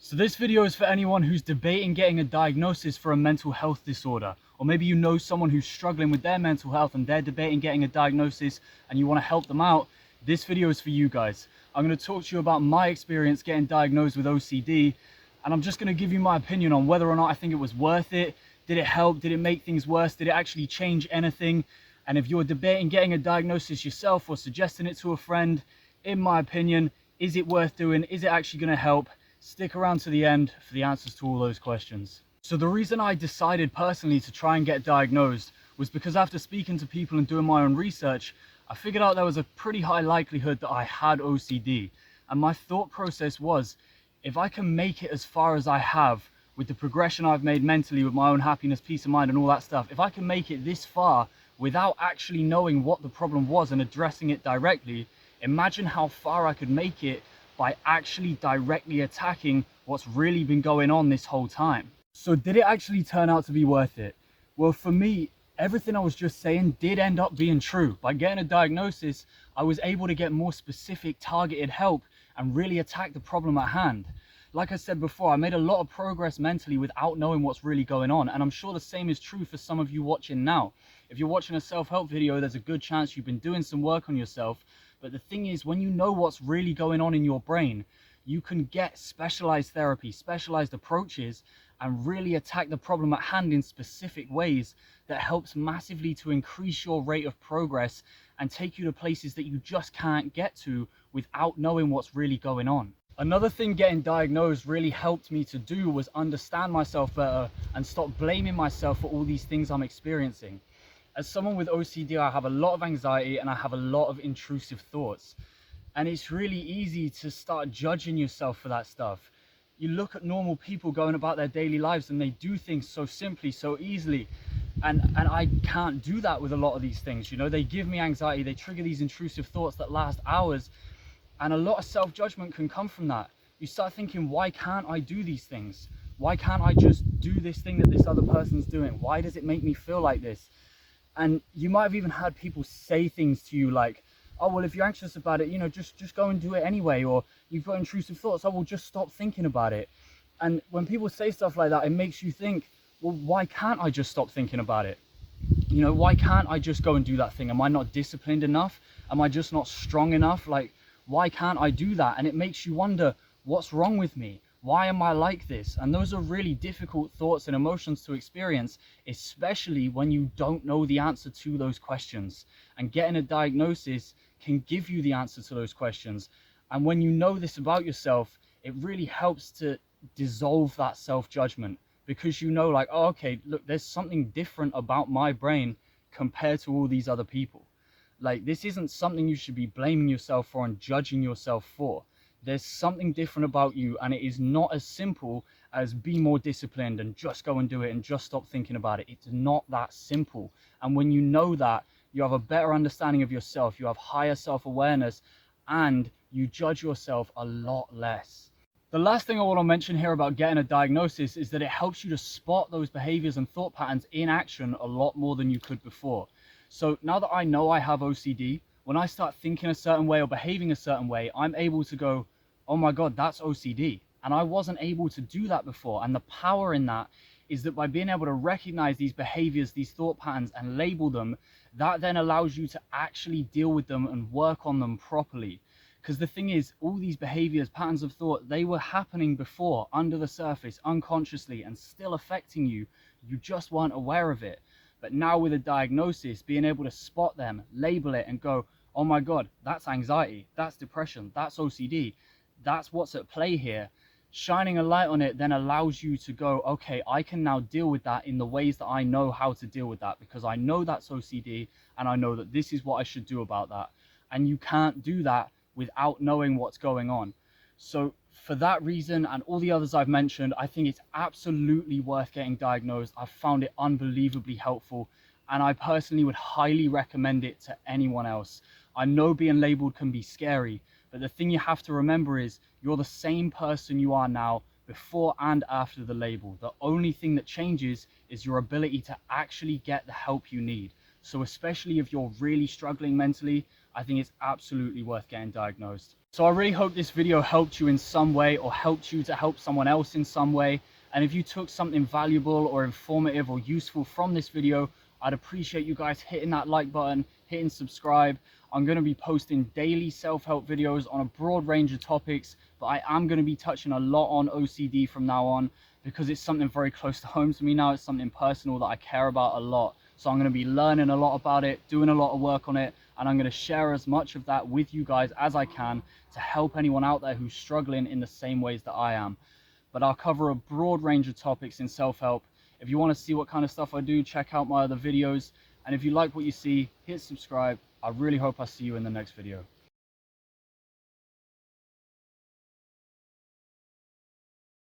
So this video is for anyone who's debating getting a diagnosis for a mental health disorder, or maybe you know someone who's struggling with their mental health and they're debating getting a diagnosis and you want to help them out. This video is for you guys. I'm going to talk to you about my experience getting diagnosed with OCD, and I'm just going to give you my opinion on whether or not I think it was worth it. Did it help? Did it make things worse? Did it actually change anything? And if you're debating getting a diagnosis yourself or suggesting it to a friend, in my opinion, is it worth doing? Is it actually going to help? Stick around to the end for the answers to all those questions. So the reason I decided personally to try and get diagnosed was because after speaking to people and doing my own research, I figured out there was a pretty high likelihood that I had OCD. And my thought process was, if I can make it as far as I have with the progression I've made mentally with my own happiness, peace of mind and all that stuff, if I can make it this far without actually knowing what the problem was and addressing it directly, imagine how far I could make it by actually directly attacking what's really been going on this whole time. So did it actually turn out to be worth it? Well, for me, everything I was just saying did end up being true. By getting a diagnosis, I was able to get more specific, targeted help and really attack the problem at hand. Like I said before, I made a lot of progress mentally without knowing what's really going on. And I'm sure the same is true for some of you watching now. If you're watching a self-help video, there's a good chance you've been doing some work on yourself. But the thing is, when you know what's really going on in your brain, you can get specialized therapy, specialized approaches, and really attack the problem at hand in specific ways that helps massively to increase your rate of progress and take you to places that you just can't get to without knowing what's really going on. Another thing getting diagnosed really helped me to do was understand myself better and stop blaming myself for all these things I'm experiencing. As someone with OCD, I have a lot of anxiety and I have a lot of intrusive thoughts. And it's really easy to start judging yourself for that stuff. You look at normal people going about their daily lives and they do things so simply, so easily. And I can't do that with a lot of these things. You know, they give me anxiety, they trigger these intrusive thoughts that last hours. And a lot of self-judgment can come from that. You start thinking, why can't I do these things? Why can't I just do this thing that this other person's doing? Why does it make me feel like this? And you might have even had people say things to you like, oh, well, if you're anxious about it, you know, just go and do it anyway. Or you've got intrusive thoughts, oh, well, just stop thinking about it. And when people say stuff like that, it makes you think, well, why can't I just stop thinking about it? You know, why can't I just go and do that thing? Am I not disciplined enough? Am I just not strong enough? Like, why can't I do that? And it makes you wonder, what's wrong with me? Why am I like this? And those are really difficult thoughts and emotions to experience, especially when you don't know the answer to those questions. And getting a diagnosis can give you the answer to those questions. And when you know this about yourself, it really helps to dissolve that self-judgment, because you know, like, oh, okay, look, there's something different about my brain compared to all these other people. Like, this isn't something you should be blaming yourself for and judging yourself for. There's something different about you, and it is not as simple as be more disciplined and just go and do it and just stop thinking about it. It's not that simple. And when you know that, you have a better understanding of yourself, you have higher self-awareness, and you judge yourself a lot less. The last thing I want to mention here about getting a diagnosis is that it helps you to spot those behaviors and thought patterns in action a lot more than you could before. So now that I know I have OCD, when I start thinking a certain way or behaving a certain way, I'm able to go, oh my God, that's OCD. And I wasn't able to do that before. And the power in that is that by being able to recognize these behaviors, these thought patterns, and label them, that then allows you to actually deal with them and work on them properly. Because the thing is, all these behaviors, patterns of thought, they were happening before, under the surface, unconsciously, and still affecting you. You just weren't aware of it. But now with a diagnosis, being able to spot them, label it, and go, oh my God, that's anxiety, that's depression, that's OCD, that's what's at play here. Shining a light on it then allows you to go, okay, I can now deal with that in the ways that I know how to deal with that, because I know that's OCD and I know that this is what I should do about that. And you can't do that without knowing what's going on. So for that reason and all the others I've mentioned, I think it's absolutely worth getting diagnosed. I've found it unbelievably helpful, and I personally would highly recommend it to anyone else. I know being labeled can be scary, but the thing you have to remember is you're the same person you are now, before and after the label. The only thing that changes is your ability to actually get the help you need. So especially if you're really struggling mentally, I think it's absolutely worth getting diagnosed. So I really hope this video helped you in some way, or helped you to help someone else in some way. And if you took something valuable or informative or useful from this video, I'd appreciate you guys hitting that like button, hitting subscribe. I'm going to be posting daily self-help videos on a broad range of topics, but I am going to be touching a lot on OCD from now on, because it's something very close to home to me now. It's something personal that I care about a lot. So I'm going to be learning a lot about it, doing a lot of work on it, and I'm going to share as much of that with you guys as I can to help anyone out there who's struggling in the same ways that I am. But I'll cover a broad range of topics in self-help. If you want to see what kind of stuff I do, check out my other videos. And if you like what you see, hit subscribe. I really hope I see you in the next video.